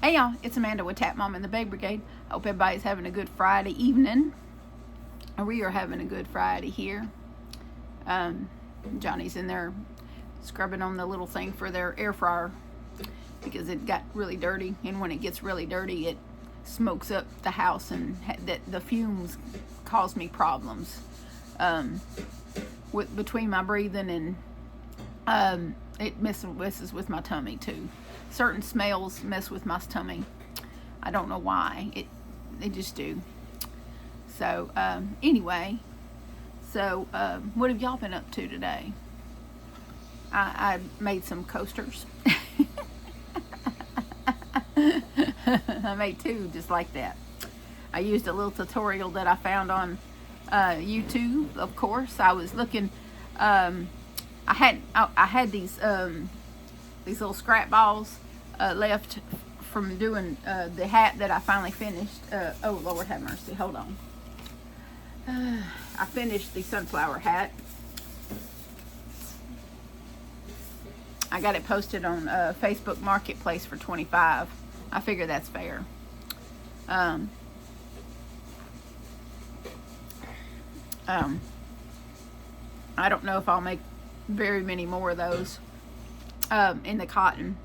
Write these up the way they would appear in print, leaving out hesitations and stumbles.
Hey y'all, it's Amanda with Tap Mom and the Baby Brigade. Hope everybody's having a good Friday evening. We are having a good Friday here. Johnny's in there scrubbing on the little thing for their air fryer because it got really dirty, and when it gets really dirty it smokes up the house, and the fumes cause me problems between my breathing, and it messes with my tummy too. Certain smells mess with my tummy. I don't know why. They just do. So anyway, what have y'all been up to today? I made some coasters. I made two just like that. I used a little tutorial that I found on YouTube. Of course, I was looking. I had these little scrap balls left from doing the hat that I finally finished. Oh Lord have mercy, hold on. I finished the sunflower hat. I got it posted on Facebook Marketplace for $25. I figure that's fair. I don't know if I'll make very many more of those in the cotton.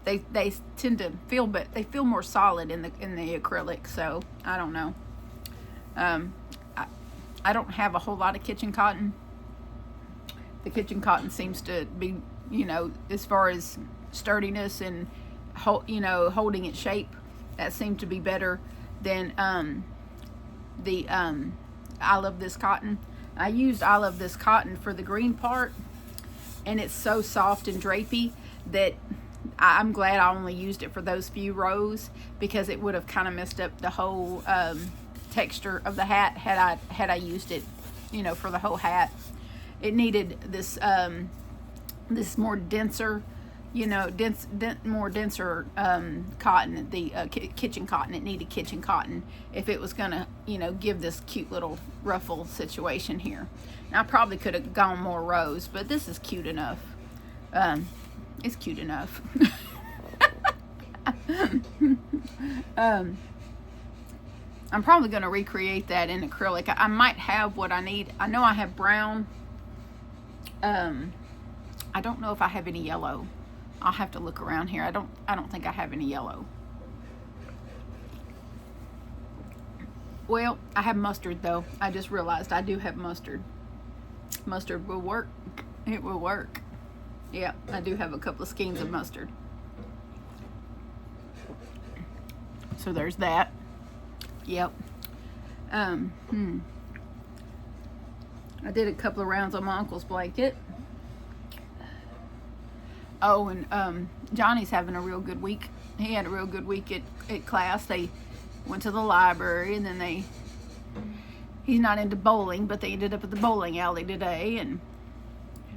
They tend to feel, but they feel more solid in the acrylic. So I don't know. I don't have a whole lot of kitchen cotton. The kitchen cotton seems to be, as far as sturdiness and holding its shape, that seemed to be better than the I Love This cotton. I used I Love This cotton for the green part, and it's so soft and drapey that I'm glad I only used it for those few rows, because it would have kind of messed up the whole texture of the hat had I used it, for the whole hat. It needed this this more denser, more denser cotton, the kitchen cotton. It needed kitchen cotton if it was gonna, give this cute little ruffle situation here. Now, I probably could have gone more rows, but this is cute enough. It's cute enough. I'm probably going to recreate that in acrylic. I might have what I need. I know I have brown. I don't know if I have any yellow. I'll have to look around here. I don't think I have any yellow. Well, I have mustard though. I just realized I do have mustard. Mustard will work. It will work. Yeah, I do have a couple of skeins of mustard. So there's that. Yep. I did a couple of rounds on my uncle's blanket. Oh, and Johnny's having a real good week. He had a real good week at class. They went to the library, and then he's not into bowling, but they ended up at the bowling alley today and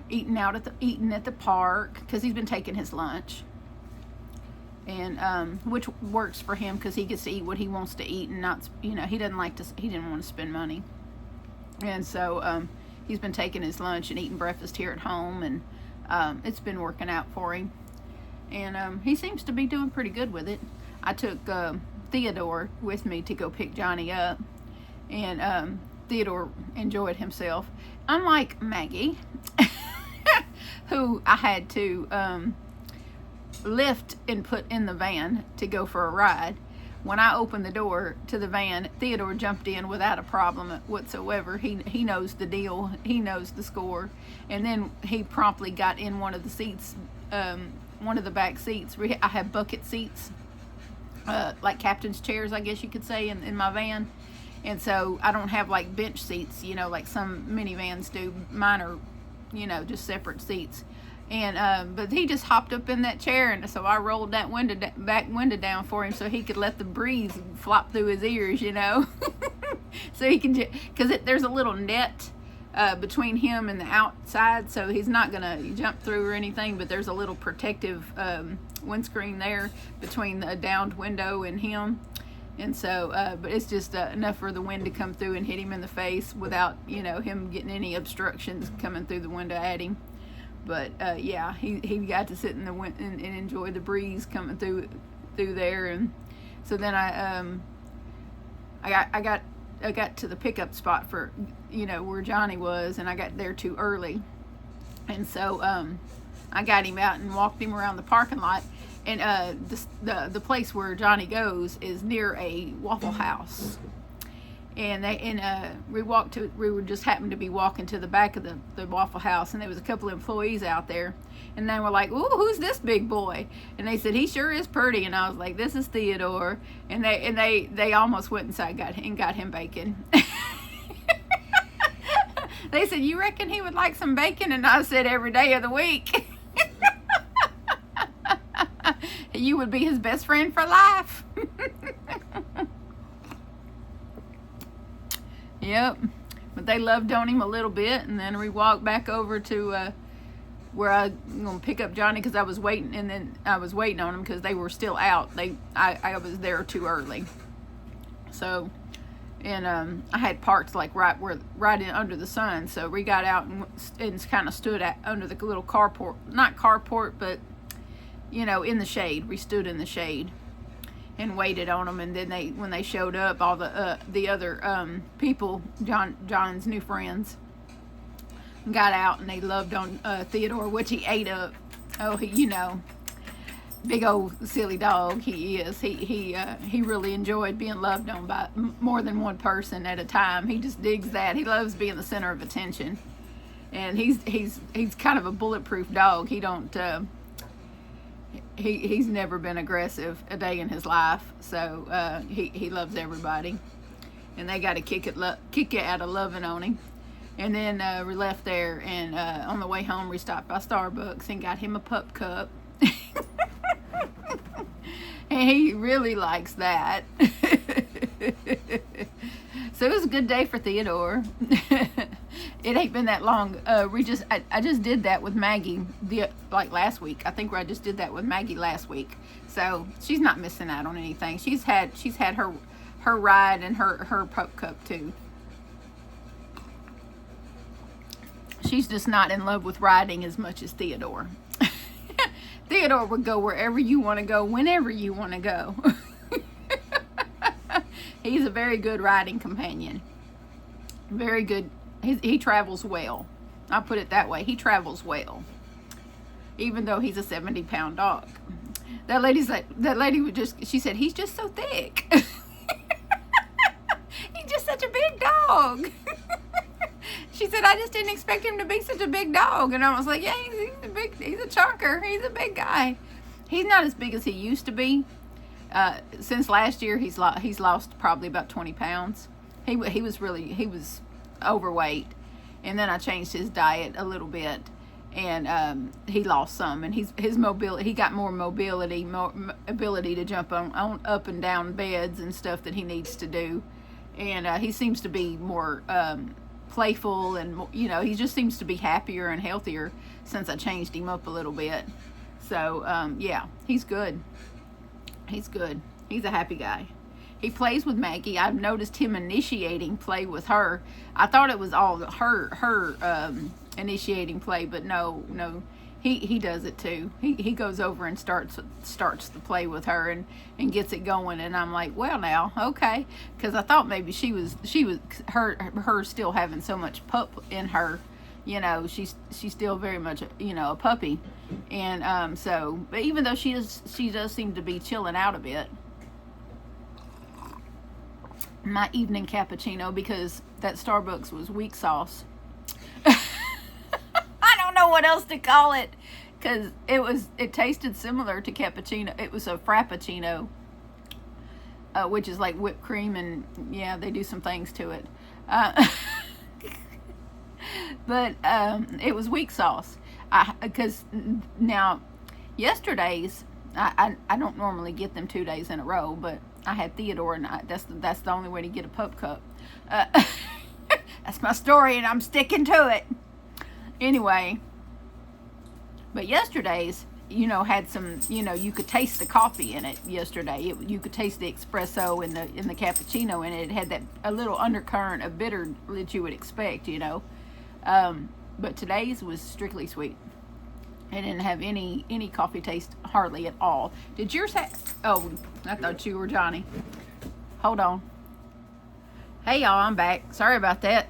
eating at the park, because he's been taking his lunch, and which works for him because he gets to eat what he wants to eat, and not, he didn't want to spend money, and so he's been taking his lunch and eating breakfast here at home, and it's been working out for him, and he seems to be doing pretty good with it. I took Theodore with me to go pick Johnny up, and Theodore enjoyed himself, unlike Maggie, who I had to lift and put in the van to go for a ride. When I opened the door to the van, Theodore jumped in without a problem whatsoever. He knows the deal. He knows the score. And then he promptly got in one of the seats, one of the back seats. I have bucket seats, like captain's chairs, I guess you could say, in my van. And so I don't have like bench seats, like some minivans do. Mine are, just separate seats. And but he just hopped up in that chair, and so I rolled that back window down for him so he could let the breeze flop through his ears, so he can, because there's a little net between him and the outside, so he's not gonna jump through or anything, but there's a little protective windscreen there between the downed window and him. And so, but it's just enough for the wind to come through and hit him in the face without, him getting any obstructions coming through the window at him. But yeah, he got to sit in the and enjoy the breeze coming through there. And so then I got to the pickup spot for, you know, where Johnny was, and I got there too early. And so I got him out and walked him around the parking lot. And the place where Johnny goes is near a Waffle House. And we were just happened to be walking to the back of the Waffle House, and there was a couple of employees out there, and they were like, "Ooh, who's this big boy?" And they said, "He sure is pretty." And I was like, "This is Theodore." And they almost went inside and got him bacon. They said, "You reckon he would like some bacon?" And I said, "Every day of the week." You would be his best friend for life. Yep, but they loved on him a little bit, and then we walked back over to where I'm gonna pick up Johnny, because I was waiting, and then I was waiting on them because they were still out. I was there too early, so and I had parked like right in under the sun, so we got out and kind of stood under the little carport, not carport, but you know, in the shade. We stood in the shade and waited on them, and then when they showed up, all the other people, John's new friends, got out, and they loved on Theodore, which he ate up. Oh, you know, big old silly dog he is. He really enjoyed being loved on by more than one person at a time. He just digs that. He loves being the center of attention, and he's kind of a bulletproof dog. He don't. He's never been aggressive a day in his life, so he loves everybody, and they got a kick it out of loving on him. And then we left there, and on the way home we stopped by Starbucks and got him a pup cup. And he really likes that. So it was a good day for Theodore. It ain't been that long. I just did that with Maggie like last week. I think I just did that with Maggie last week. So she's not missing out on anything. She's had her ride and her pup cup too. She's just not in love with riding as much as Theodore. Theodore would go wherever you want to go, whenever you want to go. He's a very good riding companion. Very good. He travels well. I'll put it that way. He travels well, even though he's a 70-pound dog. That lady she said, "He's just so thick." He's just such a big dog. She said, "I just didn't expect him to be such a big dog." And I was like, "Yeah, he's a chunker. He's a big guy. He's not as big as he used to be. Since last year, he's lost probably about 20 pounds. He was overweight, and then I changed his diet a little bit, and he lost some, and his mobility, he got more mobility, more ability to jump on up and down beds and stuff that he needs to do, and he seems to be more playful, and you know, he just seems to be happier and healthier since I changed him up a little bit. So yeah, he's good. He's a happy guy. He plays with Maggie. I've noticed him initiating play with her. I thought it was all her initiating play, but no, he does it too. He goes over and starts the play with her and gets it going. And I'm like, well, now, okay, because I thought maybe she was her still having so much pup in her. You know, she's still very much, you know, a puppy, and so, but even though she does seem to be chilling out a bit. My evening cappuccino, because that Starbucks was weak sauce. I don't know what else to call it, because it tasted similar to cappuccino. It was a frappuccino, which is like whipped cream, and yeah, they do some things to it. But it was weak sauce. Because now, yesterday's, I don't normally get them 2 days in a row, but I had Theodore, and that's the only way to get a pup cup. That's my story, and I'm sticking to it. Anyway, but yesterday's, you know, had some, you know, you could taste the coffee in it yesterday. You could taste the espresso in the cappuccino, and it had that a little undercurrent of bitter that you would expect, you know. But today's was strictly sweet. It didn't have any coffee taste hardly at all. Did yours have? Oh, I thought you were Johnny. Hold on. Hey y'all, I'm back. Sorry about that.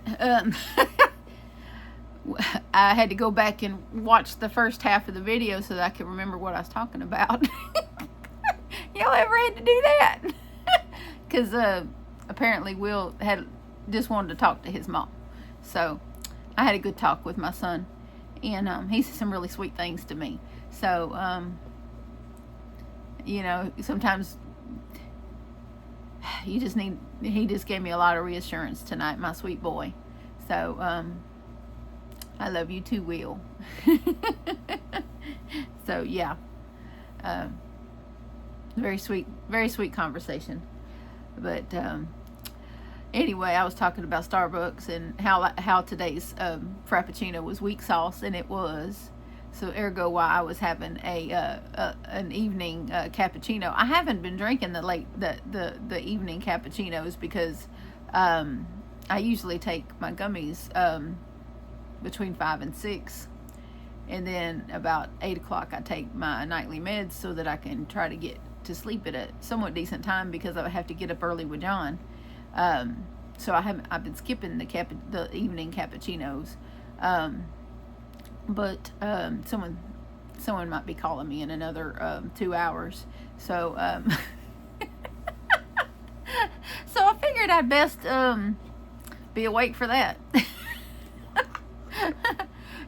I had to go back and watch the first half of the video so that I could remember what I was talking about. Y'all ever had to do that? Because apparently Will had just wanted to talk to his mom. So I had a good talk with my son. And he said some really sweet things to me. So, you know, sometimes you just need, he just gave me a lot of reassurance tonight, my sweet boy. So, I love you too, Will. So, yeah. Very sweet conversation. But, anyway, I was talking about Starbucks and how today's Frappuccino was weak sauce, and it was. So ergo, why I was having an evening cappuccino. I haven't been drinking the evening cappuccinos because I usually take my gummies between 5 and 6, and then about 8 o'clock I take my nightly meds so that I can try to get to sleep at a somewhat decent time because I have to get up early with John. So I've been skipping the evening cappuccinos, but someone might be calling me in another 2 hours. So so I figured I'd best be awake for that.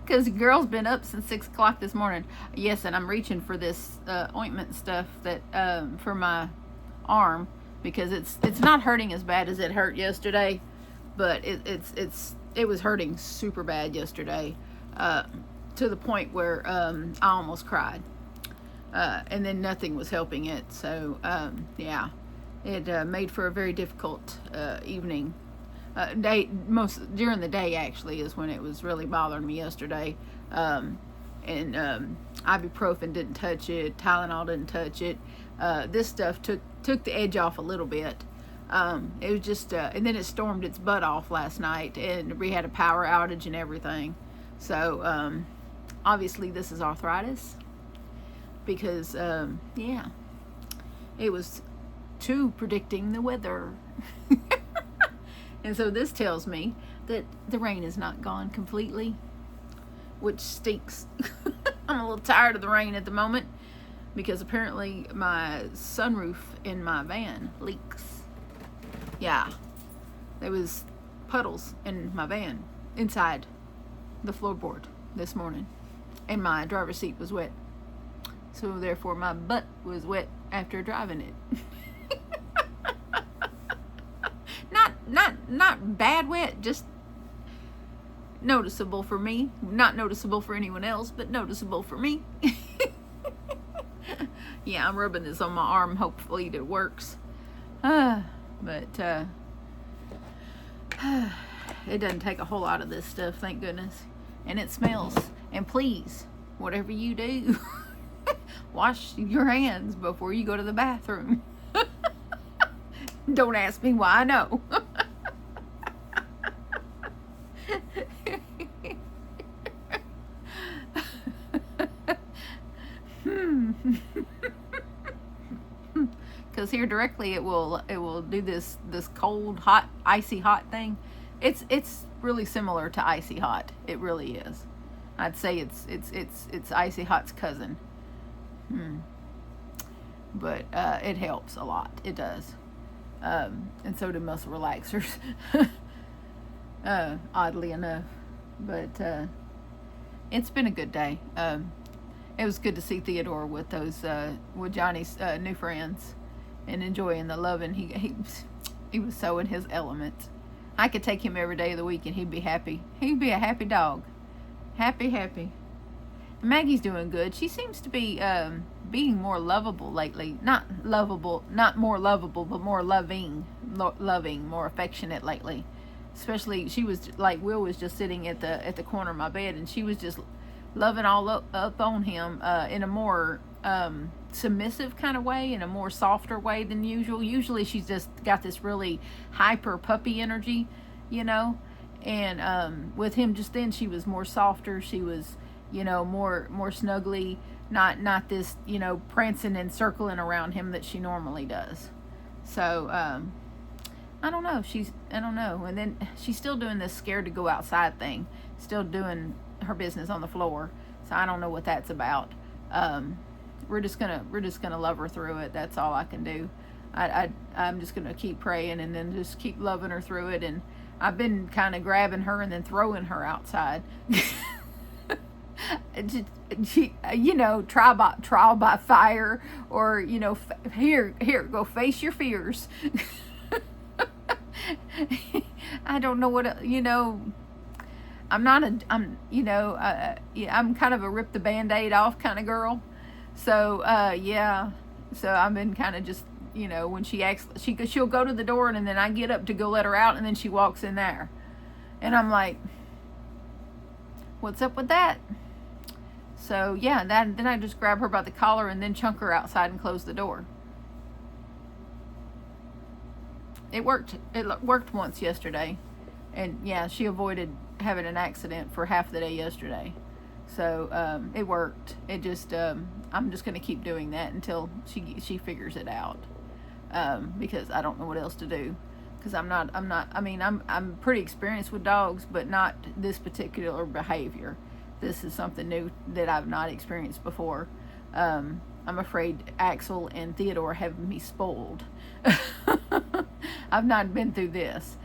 Because the girl's been up since 6 o'clock this morning. Yes, and I'm reaching for this ointment stuff that for my arm, because it's not hurting as bad as it hurt yesterday, but it was hurting super bad yesterday, to the point where I almost cried, and then nothing was helping it. So yeah, it made for a very difficult evening. During the day actually is when it was really bothering me yesterday. And ibuprofen didn't touch it, Tylenol didn't touch it. This stuff took the edge off a little bit. It was just and then it stormed its butt off last night, and we had a power outage and everything. So obviously this is arthritis, because yeah, it was too predicting the weather. And so this tells me that the rain is not gone completely, which stinks. I'm a little tired of the rain at the moment, because apparently my sunroof in my van leaks. Yeah, there was puddles in my van inside the floorboard this morning, and my driver's seat was wet. So therefore my butt was wet after driving it. Not bad wet, just noticeable for me. Not noticeable for anyone else, but noticeable for me. Yeah, I'm rubbing this on my arm. Hopefully it works. But it doesn't take a whole lot of this stuff, thank goodness. And it smells. And please, whatever you do, wash your hands before you go to the bathroom. Don't ask me why, I know. Because here directly it will do this cold, hot, icy hot thing. It's really similar to icy hot. It really is. I'd say it's icy hot's cousin. But it helps a lot. It does. And so do muscle relaxers. Oddly enough. But it's been a good day. It was good to see Theodore with with Johnny's new friends, and enjoying the loving. He was so in his element. I could take him every day of the week and he'd be happy. He'd be a happy dog. Happy. Maggie's doing good. She seems to be being more lovable lately. Not more lovable, but more loving, more affectionate lately. Especially, she was like, Will was just sitting at the corner of my bed, and she was just loving all up on him in a more submissive kind of way, in a more softer way than usual. Usually she's just got this really hyper puppy energy, you know, and with him just then she was more softer. She was, more snuggly, not this, prancing and circling around him that she normally does. So, I don't know. I don't know. And then she's still doing this scared to go outside thing, still doing her business on the floor. So I don't know what that's about. We're just gonna love her through it. That's all I can do. I'm just gonna keep praying and then just keep loving her through it. And I've been kind of grabbing her and then throwing her outside. Trial by fire, or here, go face your fears. I don't know what I'm kind of a rip the band-aid off kind of girl. So so I've been kind of just when she acts, she'll go to the door, and then I get up to go let her out, and then she walks in there, and I'm like, what's up with that? So yeah, then I just grab her by the collar and then chunk her outside and close the door. It worked once yesterday, and yeah, she avoided having an accident for half the day yesterday. So it worked. It just I'm just gonna keep doing that until she figures it out, because I don't know what else to do. Because I'm pretty experienced with dogs, but not this particular behavior. This is something new that I've not experienced before. I'm afraid Axel and Theodore have me spoiled. I've not been through this,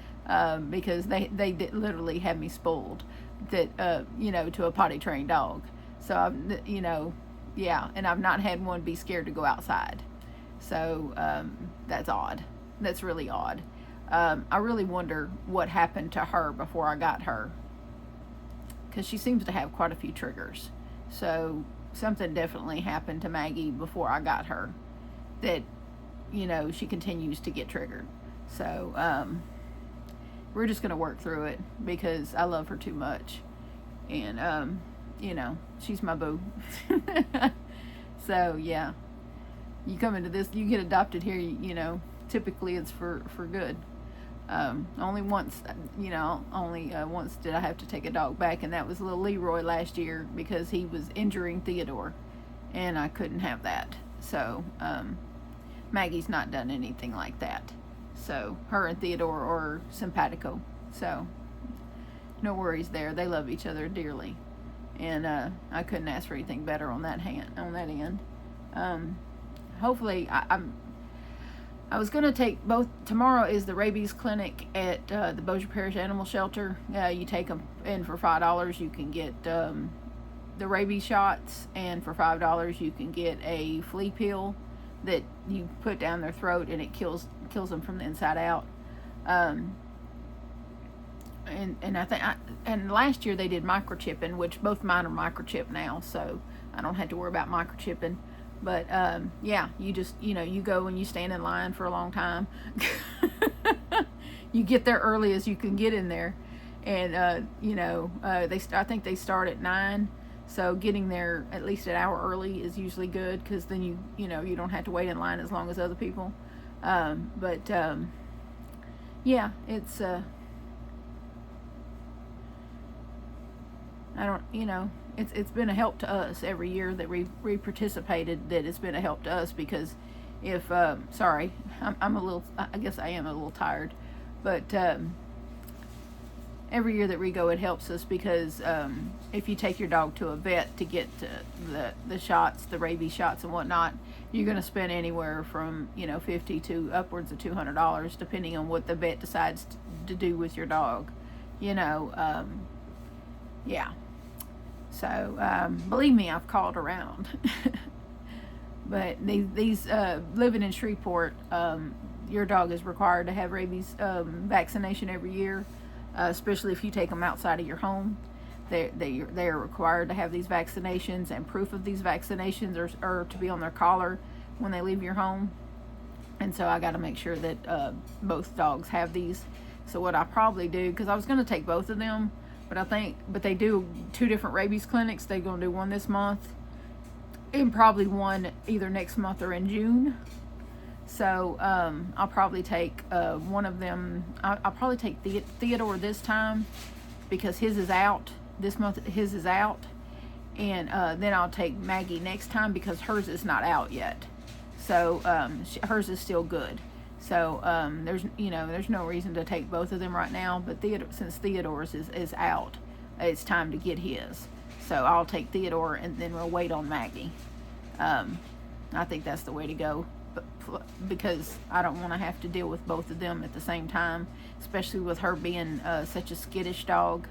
because they did literally have me spoiled, that to a potty trained dog. So and I've not had one be scared to go outside. So that's odd. That's really odd. I really wonder what happened to her before I got her, because she seems to have quite a few triggers. So something definitely happened to Maggie before I got her that she continues to get triggered. So we're just gonna work through it because I love her too much, and she's my boo. So yeah, you come into this, you get adopted here, typically it's for good. Only once did I have to take a dog back, and that was little Leroy last year, because he was injuring Theodore, and I couldn't have that. So Maggie's not done anything like that. So her and Theodore are simpatico. So no worries there. They love each other dearly, and I couldn't ask for anything better on that end. Hopefully, I was going to take both. Tomorrow is the rabies clinic at the Bossier Parish Animal Shelter. You take them in for $5. You can get the rabies shots, and for $5 you can get a flea pill that you put down their throat, and it kills them from the inside out. And I think and last year they did microchipping, which both mine are microchipped now, so I don't have to worry about microchipping. But you just you go and you stand in line for a long time. You get there early as you can get in there, and I think they start at 9. So getting there at least an hour early is usually good, because then you don't have to wait in line as long as other people. It's it's been a help to us every year that we participated. That it's been a help to us, because if sorry, I'm a little, I guess I am a little tired, but every year that we go, it helps us, because if you take your dog to a vet to get the shots, the rabies shots and whatnot, you're going to spend anywhere from $50 to upwards of $200, depending on what the vet decides to do with your dog. So believe me, I've called around. But these living in Shreveport, your dog is required to have rabies vaccination every year, especially if you take them outside of your home. They are required to have these vaccinations, and proof of these vaccinations are to be on their collar when they leave your home. And so I got to make sure that both dogs have these. So what I probably do, because I was going to take both of them, but they do 2 different rabies clinics. They're going to do one this month, and probably one either next month or in June. So I'll probably take one of them. I'll probably take Theodore this time, because his is out this month. His is out, and then I'll take Maggie next time because hers is not out yet. So hers is still good. So there's no reason to take both of them right now. But since Theodore's is out, it's time to get his. So I'll take Theodore and then we'll wait on Maggie. I think that's the way to go, because I don't want to have to deal with both of them at the same time, especially with her being such a skittish dog.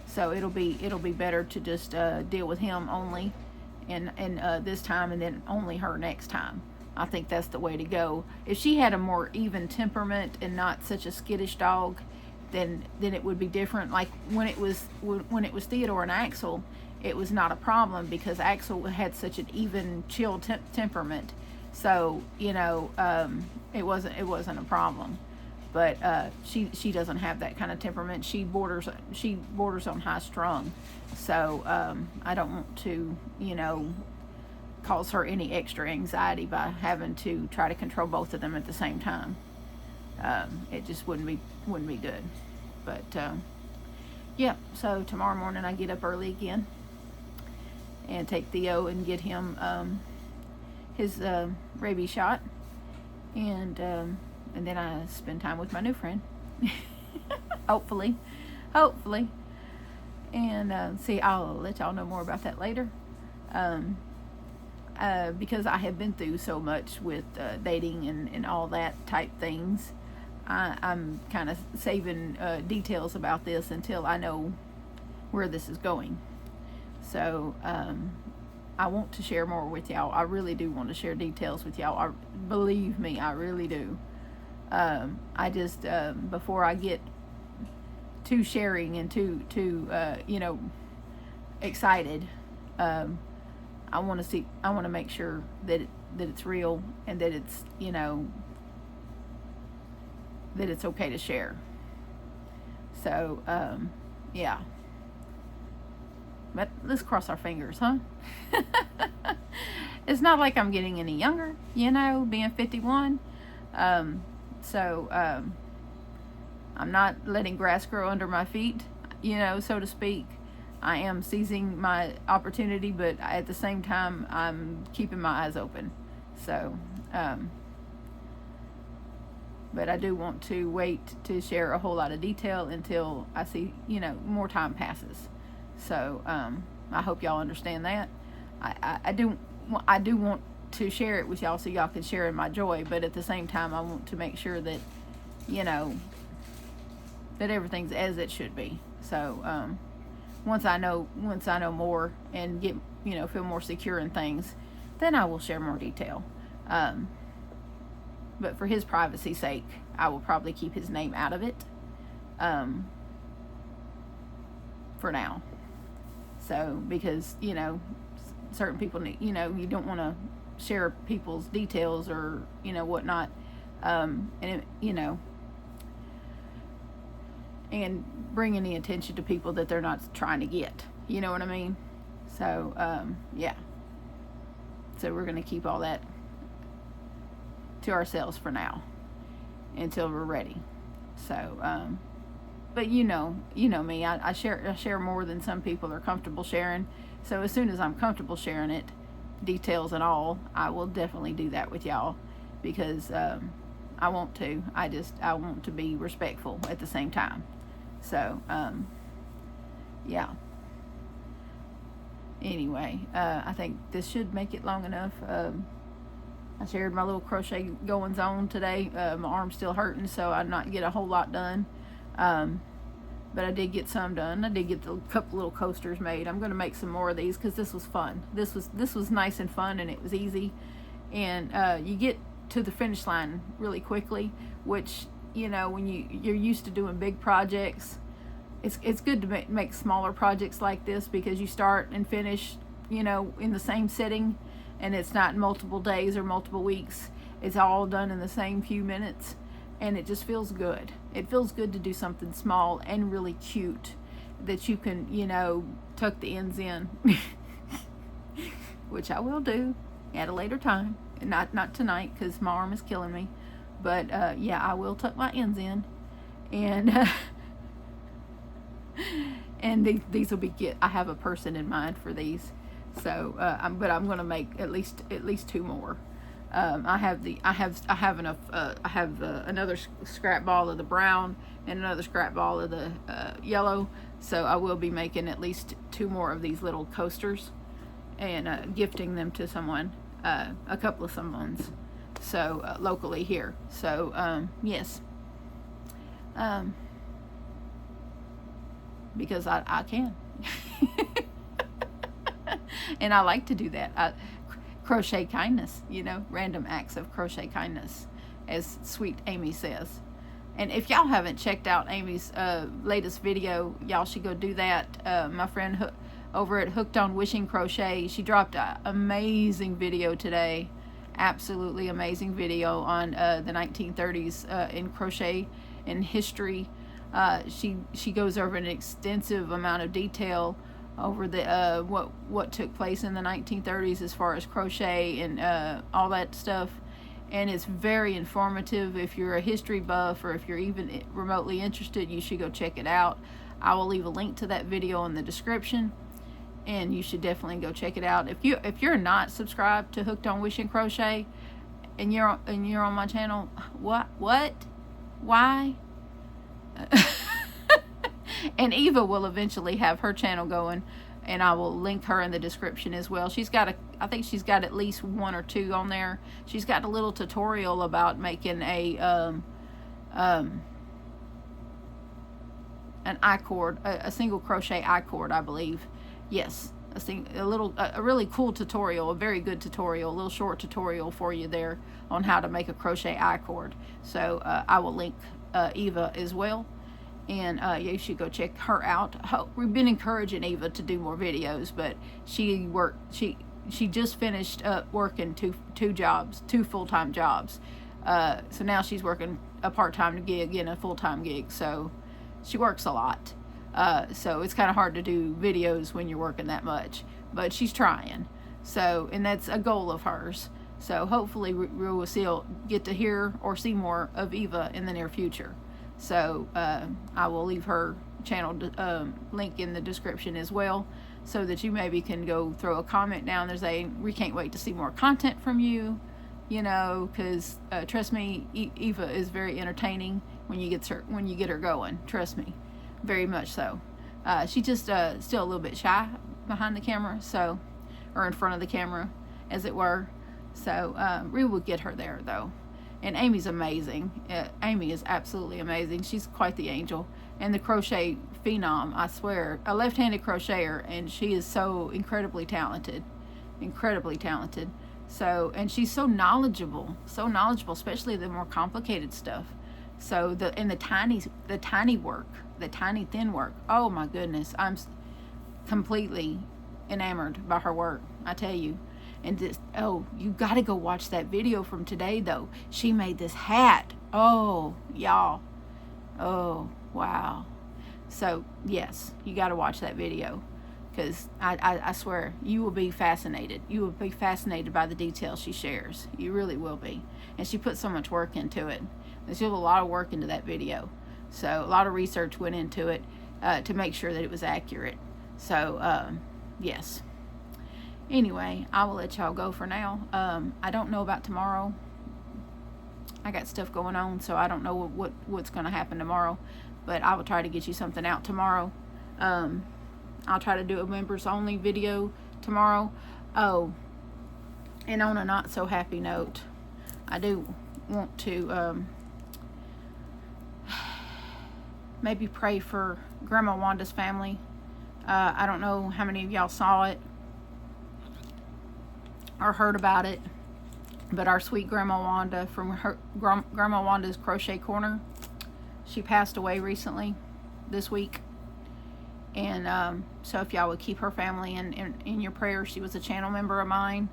So it'll be better to just deal with him only, and this time, and then only her next time. I think that's the way to go. If she had a more even temperament and not such a skittish dog, then it would be different. Like when it was Theodore and Axel, it was not a problem because Axel had such an even, chill temperament. So it wasn't a problem. But she doesn't have that kind of temperament. She borders on high strung. So I don't want to cause her any extra anxiety by having to try to control both of them at the same time. It just wouldn't be good. But yeah, so tomorrow morning I get up early again and take Theo and get him his rabies shot, and then I spend time with my new friend. hopefully, and see, I'll let y'all know more about that later. Because I have been through so much with dating and all that type things, I'm kind of saving details about this until I know where this is going. So I want to share more with y'all. I really do want to share details with y'all. Believe me, I really do. I just before I get too sharing and too excited, I want to make sure that it's real and that it's that it's okay to share. So yeah, but let's cross our fingers, huh? It's not like I'm getting any younger, being 51. So I'm not letting grass grow under my feet, so to speak. I am seizing my opportunity, but at the same time, I'm keeping my eyes open. So, but I do want to wait to share a whole lot of detail until I see, more time passes. So, I hope y'all understand that. I do want to share it with y'all so y'all can share in my joy, but at the same time, I want to make sure that, that everything's as it should be. So, once I know more and get, feel more secure in things, then I will share more detail. But for his privacy's sake, I will probably keep his name out of it, for now. So, because, certain people need, you don't want to share people's details or, whatnot. And, and bring any attention to people that they're not trying to get. You know what I mean? So, yeah. So we're going to keep all that to ourselves for now until we're ready. So, but you know me, I share more than some people are comfortable sharing. So as soon as I'm comfortable sharing it, details and all, I will definitely do that with y'all, because I want to. I want to be respectful at the same time. So, yeah. Anyway, I think this should make it long enough. I shared my little crochet goings on today. My arm's still hurting, so I did not get a whole lot done. But I did get some done. I did get a couple little coasters made. I'm going to make some more of these because this was fun. This was nice and fun, and it was easy. And you get to the finish line really quickly, which, when you're used to doing big projects, it's good to make smaller projects like this, because you start and finish, in the same sitting, and it's not multiple days or multiple weeks. It's all done in the same few minutes, and it just feels good. It feels good to do something small and really cute that you can, tuck the ends in, which I will do at a later time. Not tonight, because my arm is killing me. But yeah, I will tuck my ends in, and and these will be good. I have a person in mind for these. So, but I'm gonna make at least 2 more. I have enough. I have another scrap ball of the brown and another scrap ball of the yellow. So I will be making at least 2 more of these little coasters and gifting them to someone, a couple of someone's, so locally here. So yes, because I can. And I like to do that. Crochet kindness, random acts of crochet kindness, as sweet Amie says. And if y'all haven't checked out Amie's latest video, y'all should go do that. My friend over at Hooked on Wishing Crochet, she dropped an amazing video today. Absolutely amazing video on the 1930s in crochet and history. She goes over an extensive amount of detail over the what took place in the 1930s as far as crochet and all that stuff, and it's very informative. If you're a history buff or if you're even remotely interested, you should go check it out. I will leave a link to that video in the description, and you should definitely go check it out. If you're not subscribed to Hooked on Wishing Crochet and you're on my channel, what why? And Eva will eventually have her channel going, and I will link her in the description as well. I think she's got at least 1 or 2 on there. She's got a little tutorial about making an I-cord, a single crochet I-cord, I believe. Yes, a really cool tutorial, a very good tutorial, a little short tutorial for you there on how to make a crochet I-cord. So I will link Eva as well. And you should go check her out. We've been encouraging Eva to do more videos, but she just finished working two full-time jobs. So now she's working a part-time gig and a full-time gig. So she works a lot. So it's kind of hard to do videos when you're working that much, but she's trying. So, and that's a goal of hers. So hopefully we will get to hear or see more of Eva in the near future. So I will leave her channel link in the description as well, so that you maybe can go throw a comment down there saying, we can't wait to see more content from you, because trust me, Eva is very entertaining when you get her going. Trust me, very much so. She's just still a little bit shy behind the camera, or in front of the camera, as it were. So we will get her there though. And Amie's amazing. Amie is absolutely amazing. She's quite the angel. And the crochet phenom, I swear. A left-handed crocheter, and she is so incredibly talented. Incredibly talented. So, and she's so knowledgeable, especially the more complicated stuff. So, the tiny work, the tiny thin work. Oh my goodness. I'm completely enamored by her work, I tell you. And you got to go watch that video from today, though. She made this hat. Oh, y'all. Oh, wow. So, yes, you got to watch that video, because I swear, you will be fascinated. You will be fascinated by the details she shares. You really will be. And she put so much work into it. There's a lot of work into that video. So, a lot of research went into it to make sure that it was accurate. So, yes. Anyway, I will let y'all go for now. I don't know about tomorrow. I got stuff going on, so I don't know what's going to happen tomorrow. But I will try to get you something out tomorrow. I'll try to do a members only video tomorrow. Oh, and on a not so happy note, I do want to maybe pray for Grandma Wanda's family. I don't know how many of y'all saw it or heard about it, but our sweet Grandma Wanda from her Grandma Wanda's Crochet Corner, she passed away recently this week. And so if y'all would keep her family in your prayers. She was a channel member of mine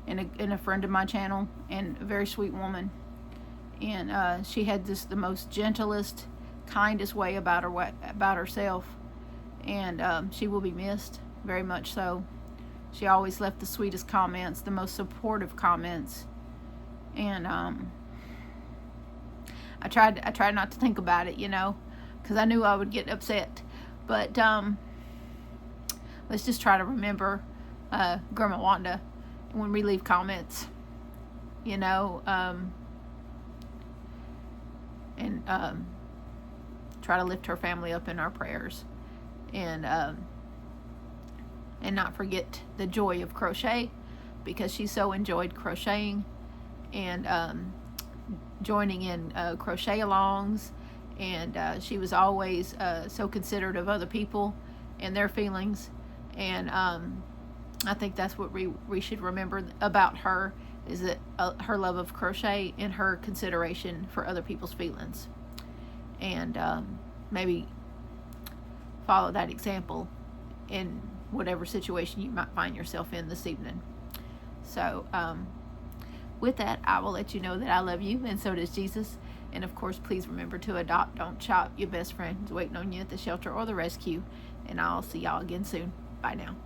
and a friend of my channel, and a very sweet woman. And she had the most gentlest, kindest way about herself. And she will be missed, very much so. She always left the sweetest comments, the most supportive comments. And I tried not to think about it, because I knew I would get upset. But let's just try to remember Grandma Wanda when we leave comments, you know, and try to lift her family up in our prayers, and not forget the joy of crochet, because she so enjoyed crocheting and joining in crochet alongs, and she was always so considerate of other people and their feelings, and I think that's what we should remember about her, is that her love of crochet and her consideration for other people's feelings, and maybe follow that example in whatever situation you might find yourself in this evening. So with that, I will let you know that I love you, and so does Jesus. And of course, please remember to adopt, don't shop. Your best friend is waiting on you at the shelter or the rescue. And I'll see y'all again soon. Bye now.